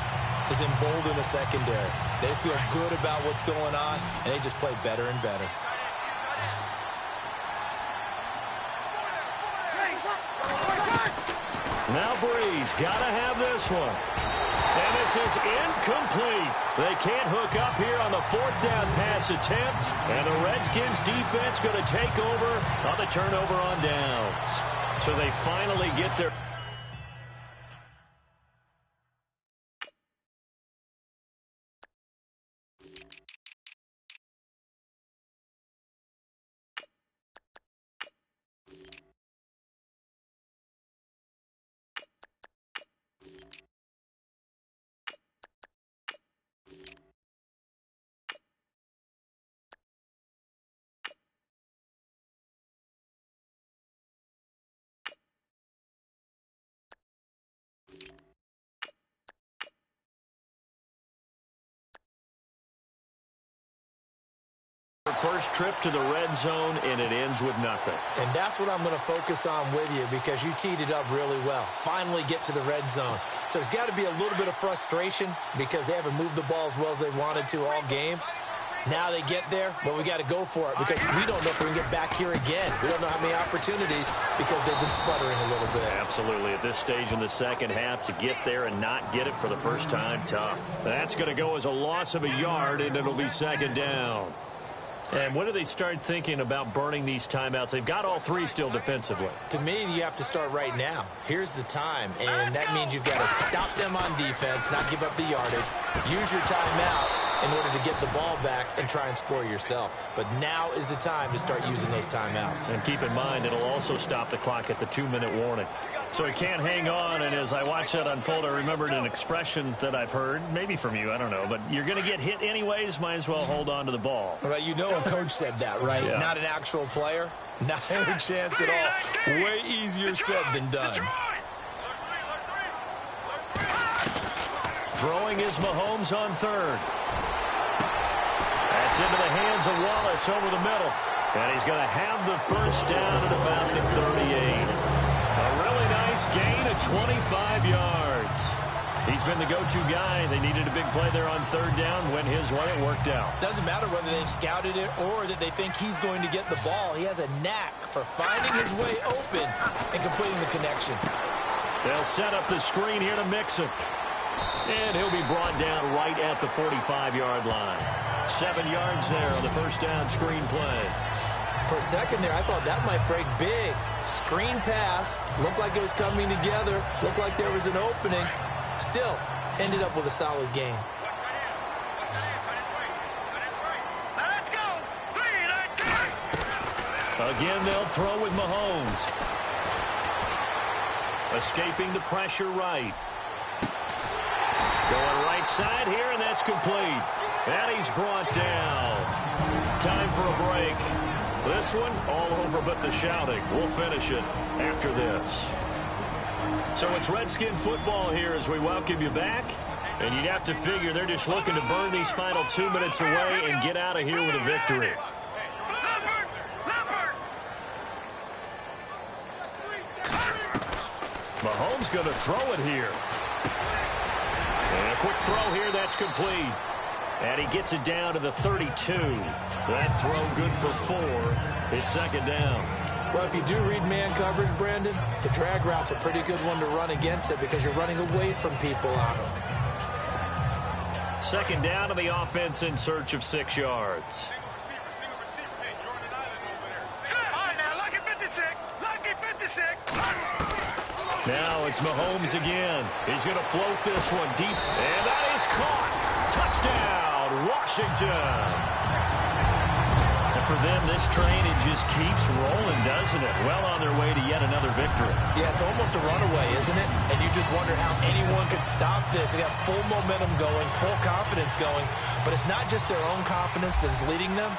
is embolden the secondary. They feel good about what's going on, and they just play better and better. Now Breeze, gotta have this one. And this is incomplete. They can't hook up here on the 4th down pass attempt. And the Redskins defense going to take over on the turnover on downs. So they finally get their... first trip to the red zone, and it ends with nothing. And that's what I'm going to focus on with you because you teed it up really well. Finally get to the red zone. So there's got to be a little bit of frustration because they haven't moved the ball as well as they wanted to all game. Now they get there, but we got to go for it because we don't know if we can get back here again. We don't know how many opportunities because they've been sputtering a little bit. Absolutely. At this stage in the second half, to get there and not get it for the first time, tough. That's going to go as a loss of a yard, and it'll be second down. And when do they start thinking about burning these timeouts? They've got all three still defensively. To me, you have to start right now. Here's the time, and that means you've got to stop them on defense, not give up the yardage, use your timeouts in order to get the ball back and try and score yourself. But now is the time to start using those timeouts. And keep in mind, it'll also stop the clock at the 2-minute warning. So he can't hang on, and as I watched that unfold, I remembered an expression that I've heard, maybe from you, I don't know, but you're going to get hit anyways, might as well hold on to the ball. Well, you know a coach said that, right? Yeah. Not an actual player. Not a chance at all. Way easier said than done. Throwing is Mahomes on third. That's into the hands of Wallace over the middle. And he's going to have the first down at about the 38. A really nice gain of 25 yards. He's been the go-to guy. They needed a big play there on third down. Went his way. It worked out. Doesn't matter whether they scouted it or that they think he's going to get the ball. He has a knack for finding his way open and completing the connection. They'll set up the screen here to Mixon. And he'll be brought down right at the 45-yard line. 7 yards there on the first down screen play. For a second there, I thought that might break big. Screen pass. Looked like it was coming together. Looked like there was an opening. Still, ended up with a solid game. Let's go. Again, they'll throw with Mahomes. Escaping the pressure right. Going right side here, and that's complete. And he's brought down. Time for a break. This one, all over but the shouting. We'll finish it after this. So it's Redskin football here as we welcome you back. And you'd have to figure they're just looking to burn these final 2 minutes away and get out of here with a victory. Mahomes going to throw it here. And a quick throw here, that's complete. And he gets it down to the 32. That throw good for 4. It's second down. Well, if you do read man coverage, Brandon, the drag route's a pretty good one to run against it because you're running away from people on them. Second down to the offense in search of 6 yards. Now it's Mahomes again. He's going to float this one deep. And that is caught. Touchdown, Washington. And for them, this train, it just keeps rolling, doesn't it? Well on their way to yet another victory. Yeah, it's almost a runaway, isn't it? And you just wonder how anyone could stop this. They got full momentum going, full confidence going. But it's not just their own confidence that's leading them.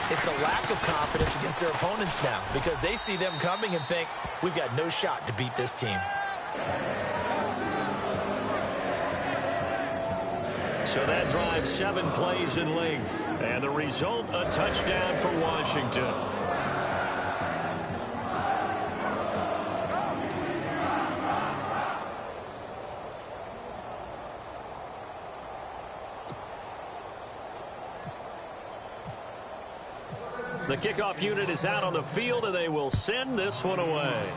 It's the lack of confidence against their opponents now because they see them coming and think, we've got no shot to beat this team. So that drives 7 plays in length. And the result, a touchdown for Washington. The kickoff unit is out on the field, and they will send this one away.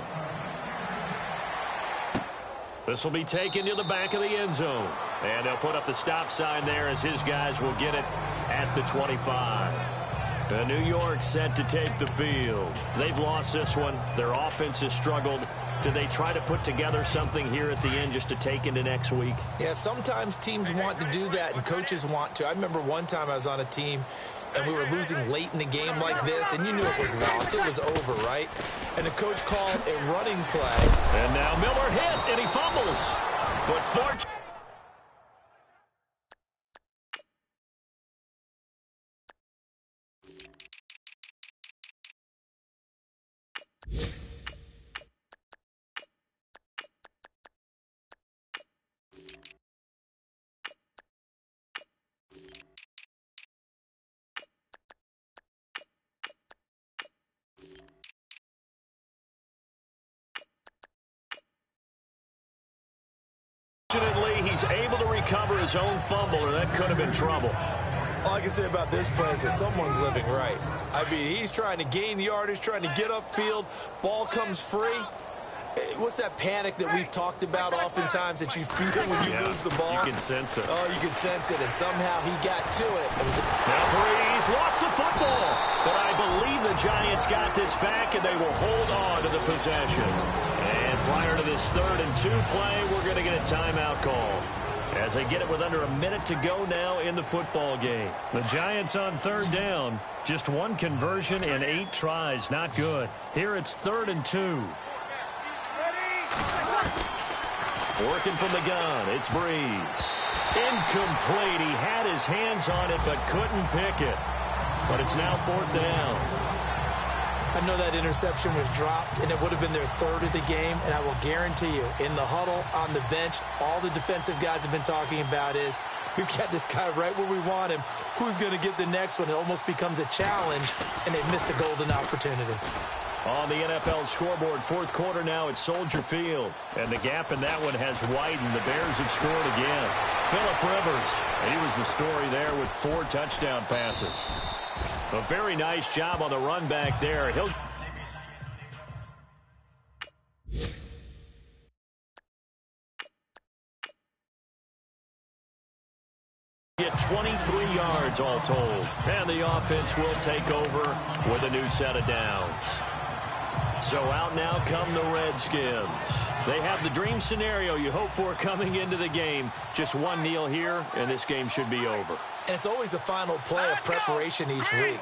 This will be taken to the back of the end zone. And they'll put up the stop sign there as his guys will get it at the 25. The New York set to take the field. They've lost this one. Their offense has struggled. Do they try to put together something here at the end just to take into next week? Yeah, sometimes teams want to do that and coaches want to. I remember one time I was on a team and we were losing late in the game like this, and you knew it was lost. It was over, right? And the coach called a running play. And now Miller hit, and he fumbles. But fortunately, Fortunately, he's able to recover his own fumble, or that could have been trouble. All I can say about this play is that someone's living right. I mean, he's trying to gain yardage, trying to get upfield. Ball comes free. What's that panic that we've talked about oftentimes that you feel when you lose the ball? You can sense it. Oh, you can sense it, and somehow he got to it. Now Breeze lost the football, but I believe the Giants got this back, and they will hold on to the possession. And prior to this 3rd and 2 play, we're going to get a timeout call as they get it with under a minute to go now in the football game. The Giants on 3rd down, just 1 conversion in 8 tries. Not good. Here it's 3rd and 2. Working from the gun, it's Breeze. Incomplete. He had his hands on it but couldn't pick it. But it's now 4th down. I know that interception was dropped, and it would have been their 3rd of the game, and I will guarantee you, in the huddle, on the bench, all the defensive guys have been talking about is, we've got this guy right where we want him. Who's going to get the next one? It almost becomes a challenge, and they've missed a golden opportunity. On the NFL scoreboard, 4th quarter now at Soldier Field. And the gap in that one has widened. The Bears have scored again. Phillip Rivers, he was the story there with 4 touchdown passes. A very nice job on the run back there. He'll get 23 yards all told. And the offense will take over with a new set of downs. So out now come the Redskins. They have the dream scenario you hope for coming into the game. Just 1 kneel here, and this game should be over. And it's always the final play of preparation each week.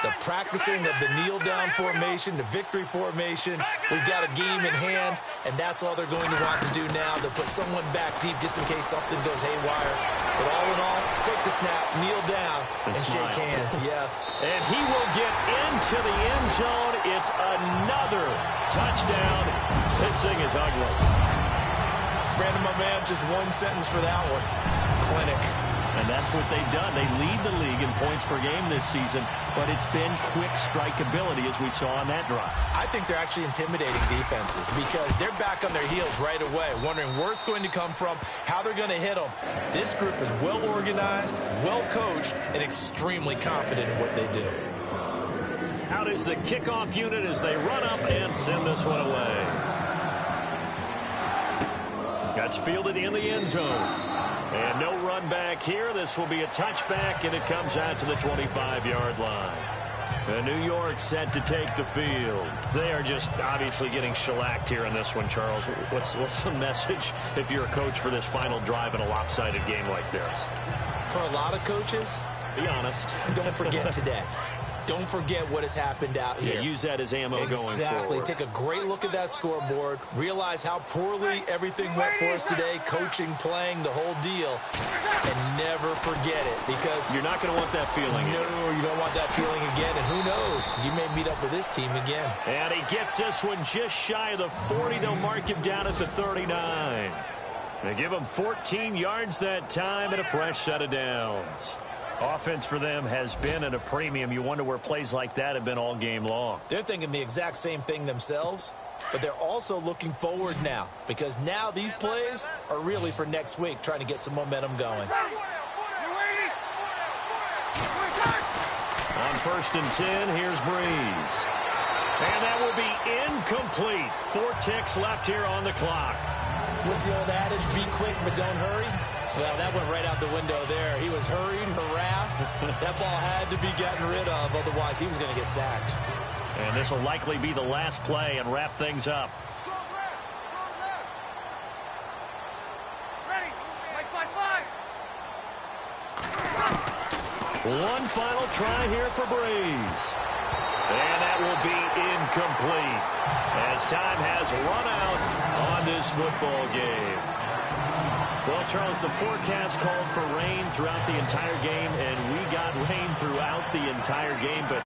The practicing of the kneel-down formation, the victory formation. We've got a game in hand, and that's all they're going to want to do now, to put someone back deep just in case something goes haywire. But all in all, take the snap, kneel down, and shake hands. Yes. And he will get into the end zone. It's another touchdown. This thing is ugly. Brandon, my man, just 1 sentence for that one. Clinic. And that's what they've done. They lead the league in points per game this season, but it's been quick strikeability as we saw on that drive. I think they're actually intimidating defenses because they're back on their heels right away, wondering where it's going to come from, how they're going to hit them. This group is well organized, well coached, and extremely confident in what they do. Out is the kickoff unit as they run up and send this one away. That's fielded in the end zone. And no run back here. This will be a touchback, and it comes out to the 25-yard line. And New York set to take the field. They are just obviously getting shellacked here in this one, Charles. What's the message if you're a coach for this final drive in a lopsided game like this? For a lot of coaches, be honest. Don't forget today. Don't forget what has happened out here. Yeah, use that as ammo going forward. Exactly. Take a great look at that scoreboard. Realize how poorly everything went for us today. Coaching, playing, the whole deal. And never forget it, because you're not going to want that feeling. No, you don't want that feeling again. And who knows? You may meet up with this team again. And he gets this one just shy of the 40. They'll mark him down at the 39. They give him 14 yards that time and a fresh set of downs. Offense for them has been at a premium. You wonder where plays like that have been all game long. They're thinking the exact same thing themselves, but they're also looking forward now, because now these plays are really for next week, trying to get some momentum going. On 1st and 10, here's Breeze. And that will be incomplete. 4 ticks left here on the clock. What's the old adage? Be quick, but don't hurry. Well, that went right out the window there. He was hurried, harassed. That ball had to be gotten rid of, otherwise he was going to get sacked. And this will likely be the last play and wrap things up. Ready? 5-5-5. One final try here for Breeze. And that will be incomplete as time has run out on this football game. Well, Charles, the forecast called for rain throughout the entire game, and we got rain throughout the entire game, but